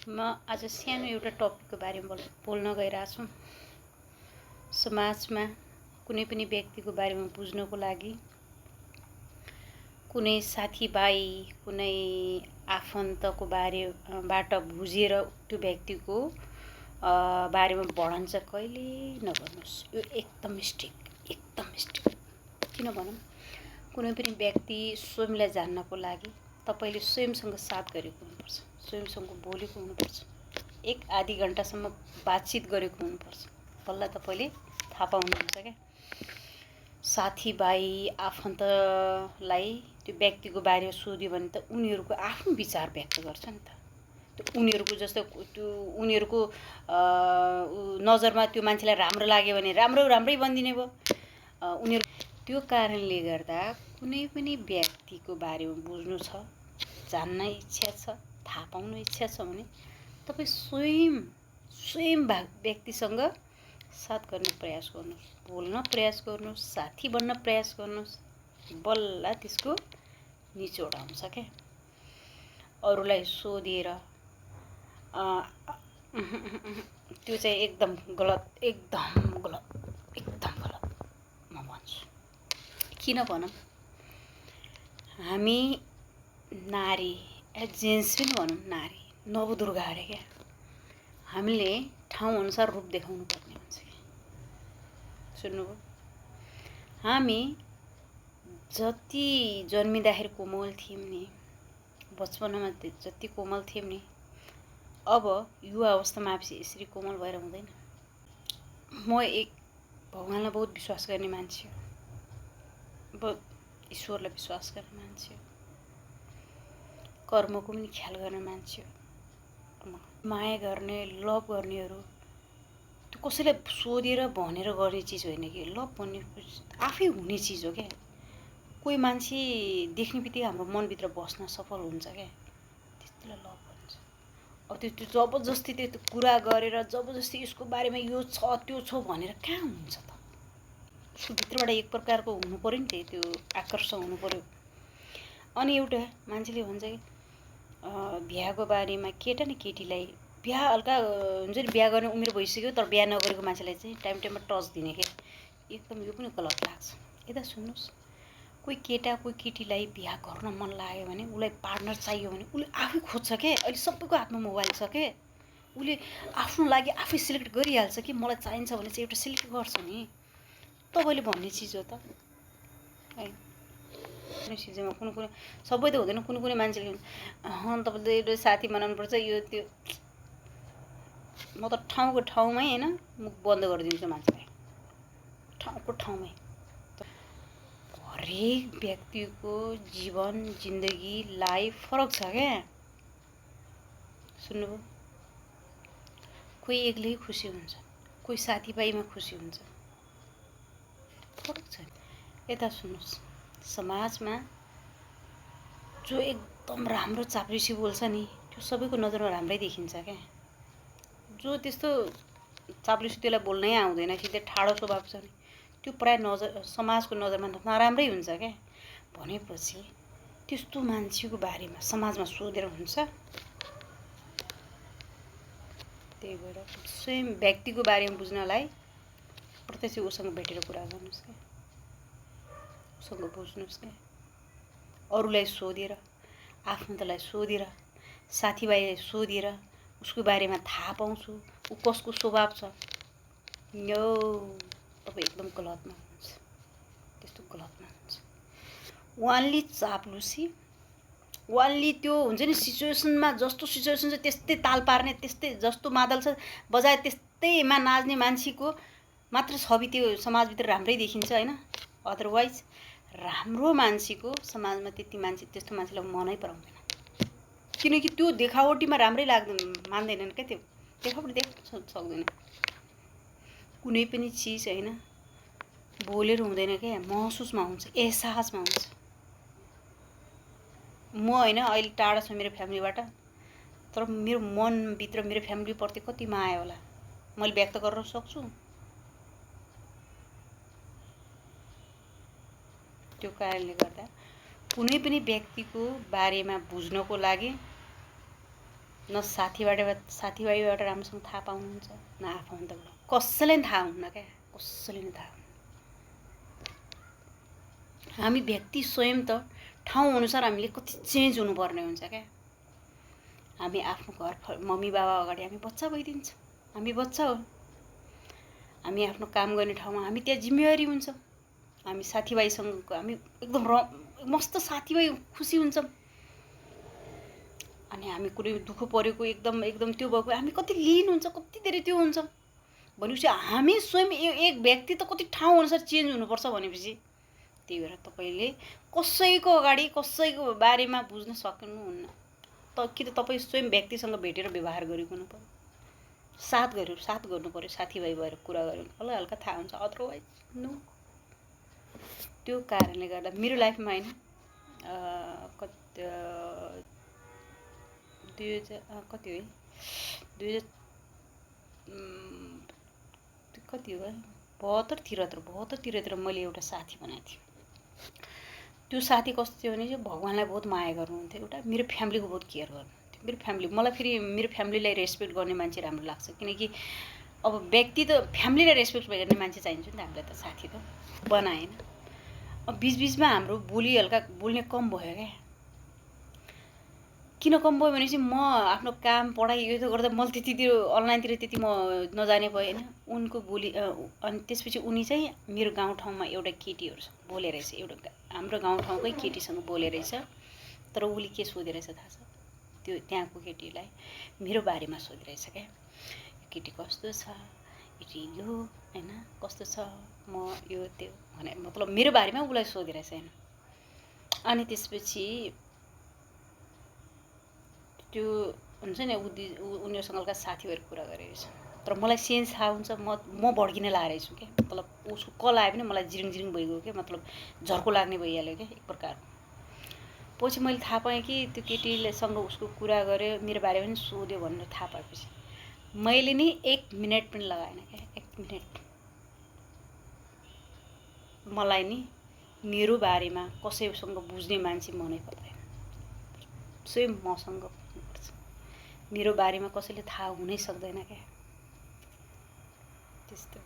म आज सानो एउटा टपिकको बारेमा बोल्न गइरहेको छु। समाजमा कुनै पनि व्यक्तिको बारेमा बुझ्नको लागि कुनै साथीभाइ कुनै आफन्तको बारेबाट बुझेर त्यो व्यक्तिको बारेमा भडन चाहिँ कहिले नगर्नुहोस्। यो एकदम मिस्टेक। किन भनौँ, कुनै पनि व्यक्ति स्वयंलाई जान्नको लागि तपाईले स्वयंसँग साथ गरेको हुनुपर्छ, स्वयंसँग बोलेको हुनुपर्छ, एक आधी घन्टासम्म बातचित गरेको हुनुपर्छ, बल्ल तपाईले थाहा पाउनुहुन्छ क्या। साथीभाइ आफन्तलाई त्यो व्यक्तिको बारेमा सोध्यो भने त उनीहरूको आफ्नो विचार व्यक्त गर्छ नि त। त्यो उनीहरूको जस्तो त्यो उनीहरूको नजरमा त्यो मान्छेलाई राम्रो लाग्यो भने राम्रै भनिदिने भयो। उनीहरू त्यो कारणले गर्दा कुनै पनि व्यक्तिको बारेमा बुझ्नु छ, जान्न इच्छा छ, थाहा पाउनु इच्छा छ भने तपाईँ स्वयं व्यक्तिसँग साथ गर्ने प्रयास गर्नुहोस्, बोल्न प्रयास गर्नुहोस्, साथी बन्न प्रयास गर्नुहोस्, बल्ल त्यसको निचोड आउँछ क्या। अरूलाई सोधेर त्यो चाहिँ एकदम गलत म भन्छु। किन भनौँ, हामी नारी जेन्ट्स पनि भनौँ, नारी नवदुर्गा अरे क्या। हामीले ठाउँ अनुसार रूप देखाउनु पर्ने हुन्छ क्या। सुन्नुभयो, हामी जति जन्मिँदाखेरि कोमल थियौँ नि, बचपनमा जति कोमल थियौँ नि, अब युवा अवस्थामा आएपछि यसरी कोमल भएर हुँदैन। म एक भगवान्लाई बहुत विश्वास गर्ने मान्छे हो, बहुत ईश्वरलाई विश्वास गर्ने मान्छे हो, कर्मको पनि ख्याल गर्ने मान्छे हो। माया गर्ने, लभ गर्नेहरू त्यो कसैलाई सोधेर भनेर गर्ने चिज होइन कि। लभ भन्ने आफै हुने चिज हो क्या। कोही मान्छे देख्ने बित्तिकै हाम्रो मनभित्र बस्न सफल हुन्छ क्या, त्यस्तोलाई लभ भन्छ। अब त्यो जबरजस्ती त्यो कुरा गरेर जबरजस्ती यसको बारेमा यो छ त्यो छ भनेर कहाँ हुन्छ त। उसको भित्रबाट एक प्रकारको हुनु पऱ्यो नि, त्यो आकर्षण हुनु पऱ्यो। अनि एउटा मान्छेले भन्छ कि बिहाको बारेमा केटा न केटीलाई बिहा हल्का हुन्छ नि, बिहा गर्ने उमेर भइसक्यो तर बिहा नगरेको मान्छेलाई चाहिँ टाइममा टच दिने क्या। एकदम यो पनि गलत लाग्छ। यता सुन्नुहोस्, कोही केटा कोही केटीलाई बिहा गर्न मन लाग्यो भने, उसलाई पार्टनर चाहियो भने उसले आफै खोज्छ क्या। अहिले सबैको हातमा मोबाइल छ क्या, उसले आफ्नो लागि आफै सिलेक्ट गरिहाल्छ कि मलाई चाहिन्छ भने चाहिँ एउटा सिलेक्ट गर्छ नि। तपाईँले भन्ने चिज हो त है। कुनै चिजमा कुनै सबै त हुँदैन। कुनै मान्छेले तपाईँले एउटा साथी बनाउनुपर्छ यो त्यो, म त ठाउँको ठाउँमै होइन मुख बन्द गरिदिन्छु मान्छेलाई, ठाउँको ठाउँमै। हरेक व्यक्तिको जीवन जिन्दगी लाइफ फरक छ क्या। सुन्नुभयो, कोही एक्लै खुसी हुन्छ, कोही साथीभाइमा खुसी हुन्छ, फरक छ। यता सुन्नुहोस्, समाजमा जो एकदम राम्रो चाप्रिसी बोल्छ नि, त्यो सबैको नजरमा राम्रै देखिन्छ क्या। जो त्यस्तो चाप्रिसी त्यसलाई बोल्नै आउँदैन, कि ठाडो स्वभाव छ नि, त्यो प्रायः समाजको नजरमा नराम्रै हुन्छ क्या। भनेपछि त्यस्तो मान्छेको बारेमा समाजमा सोधेर हुन्छ। त्यही भएर स्वयं व्यक्तिको बारेमा बुझ्नलाई प्रत्यक्ष उसँग भेटेर कुरा गर्नुहोस् क्या, उसँग बुझ्नुहोस् क्या। अरूलाई सोधेर, आफन्तलाई सोधेर, साथीभाइलाई सोधेर उसको बारेमा थाहा पाउँछु, ऊ कसको स्वभाव छ, यो तपाईँ एकदम गलतमा हुनुहुन्छ। त्यस्तो गलतमा हुन्छ। वानली चाप्लुसी, वानली त्यो हुन्छ नि, सिचुएसनमा जस्तो सिचुएसन छ त्यस्तै ताल पार्ने, त्यस्तै जस्तो मादल छ बजाए त्यस्तैमा नाच्ने मान्छेको मात्र छवि त्यो समाजभित्र राम्रै देखिन्छ होइन। अदरवाइज राम्रो मान्छेको समाजमा त्यस्तो मान्छेलाई मनै पराउँदैन। किनकि त्यो देखावटीमा राम्रै मान्दैनन् क्या। त्यो देखावटी देख्न सक्दैन। कुनै पनि चिज होइन बोलेर हुँदैन क्या, महसुसमा हुन्छ, एहसासमा हुन्छ। म होइन अहिले टाढा छु मेरो फ्यामिलीबाट, तर मेरो मनभित्र मेरो फ्यामिलीप्रति कति माया होला मैले व्यक्त गर्न सक्छु। त्यो कारणले गर्दा कुनै पनि व्यक्तिको बारेमा बुझ्नको लागि न साथीभाइबाट राम्रोसँग थाहा पाउनुहुन्छ, न आफन्तबाट। कसैले नि थाहा हुन्न क्या, कसैले नि थाहा हुन्न। हामी व्यक्ति स्वयं त ठाउँ अनुसार हामीले कति चेन्ज हुनुपर्ने हुन्छ क्या। हामी आफ्नो घर मम्मी बाबा अगाडि हामी बच्चा भइदिन्छौँ, हामी बच्चा हो। हामी आफ्नो काम गर्ने ठाउँमा हामी त्यहाँ जिम्मेवारी हुन्छ। हामी साथीभाइसँग हामी एकदम मस्त साथीभाइ खुसी हुन्छौँ। अनि हामी कुनै दुःख परेको एकदम त्यो भएको हामी कति लिन हुन्छ, कति धेरै त्यो हुन्छ। भनेपछि हामी स्वयं एक व्यक्ति त कति ठाउँ अनुसार चेन्ज हुनुपर्छ भनेपछि त्यही भएर तपाईँले कसैको अगाडि कसैको बारेमा बुझ्न सक्नुहुन्न। कि त तपाईँ स्वयं व्यक्तिसँग भेटेर व्यवहार गरिदिनु पर्यो, साथ गर्नु पर्यो, साथीभाइ भएर कुरा गर्यो भने हल्का थाहा हुन्छ। Otherwise no. त्यो कारणले गर्दा मेरो लाइफमा होइन 2000 कति हो 2000 कति हो 72-73 मैले एउटा साथी बनाएको थिएँ। त्यो साथी कस्तो थियो भने चाहिँ भगवान्लाई बहुत माया गर्नुहुन्थ्यो। एउटा मेरो फ्यामिलीको बहुत केयर गर्नुहुन्थ्यो। मेरो फ्यामिली मलाई फेरि मेरो फ्यामिलीलाई रेस्पेक्ट गर्ने मान्छे राम्रो लाग्छ, किनकि अब व्यक्ति त फ्यामिलीलाई रेस्पेक्ट गर्ने मान्छे चाहिन्छ नि त हामीलाई त। साथी त बनाएन। अब बिचबिचमा हाम्रो बोल्ने कम भयो क्या। किन कम भयो भनेपछि म आफ्नो काम पढाइ यो त गर्दा मैले त्यति त्यो अनलाइनतिर त्यति म नजाने भएँ होइन। उनको बोली अनि त्यसपछि उनी चाहिँ मेरो गाउँठाउँमा एउटा केटीहरूसँग बोले रहेछ, एउटा हाम्रो गाउँठाउँकै केटीसँग बोले रहेछ। तर उसले के सोधे रहेछ थाहा छ? त्यो त्यहाँको केटीलाई मेरो बारेमा सोधे रहेछ क्या। केटी कस्तो छ, केटी यो होइन कस्तो छ, म यो त्यो भने मतलब मेरो बारेमा उसलाई सोधे रहेछ होइन। अनि त्यसपछि त्यो हुन्छ नि उनीहरूसँग हल्का साथी भएर कुरा गरेको छ। तर मलाई सेन्स थाहा हुन्छ, म भड्किन लागेको छु क्या। मतलब उसको कल आयो भने मलाई जिरिङ भइगयो क्या, मतलब झर्को लाग्ने भइहाल्यो क्या एक प्रकारको। पछि मैले थाहा पाएँ कि त्यो केटीसँग उसको कुरा गर्यो, मेरो बारेमा पनि सोध्यो भनेर थाहा पाएपछि मैले नि 1 मिनट पनि लगाएन क्या। 1 मिनट मलाई नि मेरो बारेमा कसैसँग बुझ्ने मान्छे मनै पर्दैन। स्वयं मसँग बुझ्नुपर्छ। मेरो बारेमा कसैले थाहा हुनै सक्दैन क्या। त्यस्तो